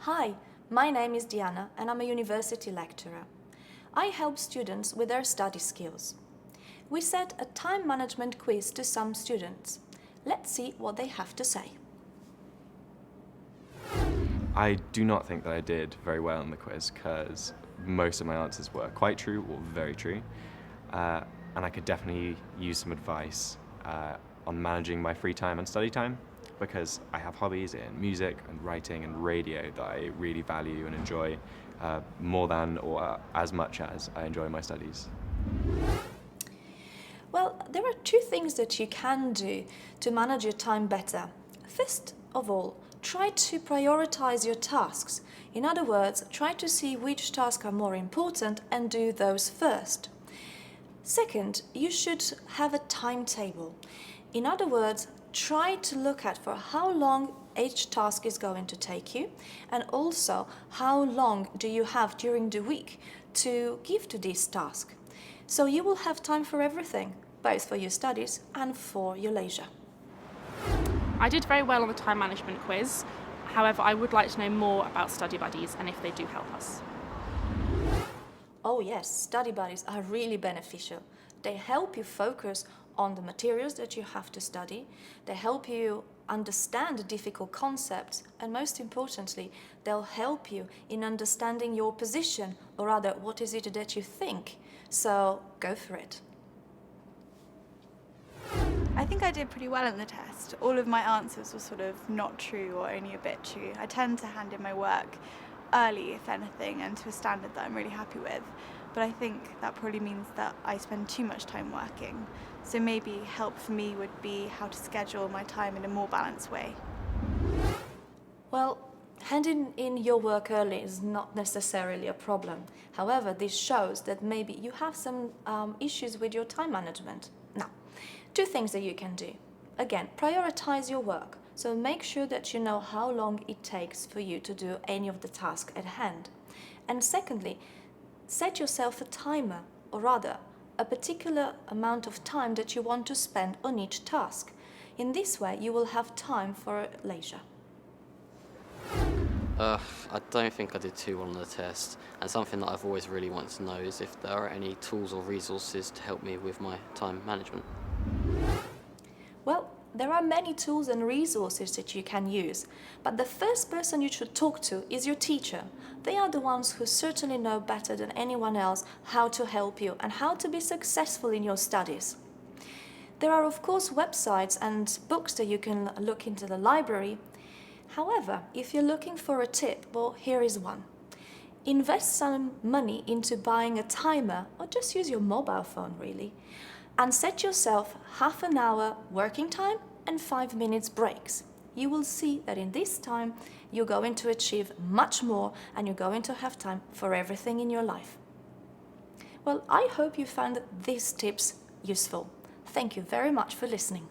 Hi, my name is Diana and I'm a university lecturer. I help students with their study skills. We set a time management quiz to some students. Let's see what they have to say. I do not think that I did very well in the quiz because most of my answers were quite true or very true. And I could definitely use some advice on managing my free time and study time because I have hobbies in music and writing and radio that I really value and enjoy more than or as much as I enjoy my studies. Well, there are two things that you can do to manage your time better. First of all, try to prioritize your tasks. In other words, try to see which tasks are more important and do those first. Second, you should have a timetable. In other words, try to look at for how long each task is going to take you and also how long do you have during the week to give to this task. So you will have time for everything, both for your studies and for your leisure. I did very well on the time management quiz. However, I would like to know more about study buddies and if they do help us. Oh yes, study buddies are really beneficial. They help you focus on the materials that you have to study. They help you understand the difficult concepts, and most importantly, they'll help you in understanding your position, or rather, what is it that you think. So go for it. I think I did pretty well in the test. All of my answers were sort of not true or only a bit true. I tend to hand in my work early, if anything, and to a standard that I'm really happy with. But I think that probably means that I spend too much time working. So maybe help for me would be how to schedule my time in a more balanced way. Well, handing in your work early is not necessarily a problem. However, this shows that maybe you have some issues with your time management. Now, two things that you can do. Again, prioritize your work. So make sure that you know how long it takes for you to do any of the tasks at hand. And secondly, set yourself a timer, or rather, a particular amount of time that you want to spend on each task. In this way, you will have time for leisure. I don't think I did too well on the test, and something that I've always really wanted to know is if there are any tools or resources to help me with my time management. Well, there are many tools and resources that you can use, but the first person you should talk to is your teacher. They are the ones who certainly know better than anyone else how to help you and how to be successful in your studies. There are of course websites and books that you can look into the library. However, if you're looking for a tip, well, here is one. Invest some money into buying a timer, or just use your mobile phone really, and set yourself half an hour working time and 5 minutes breaks. You will see that in this time you're going to achieve much more and you're going to have time for everything in your life. Well, I hope you found these tips useful. Thank you very much for listening.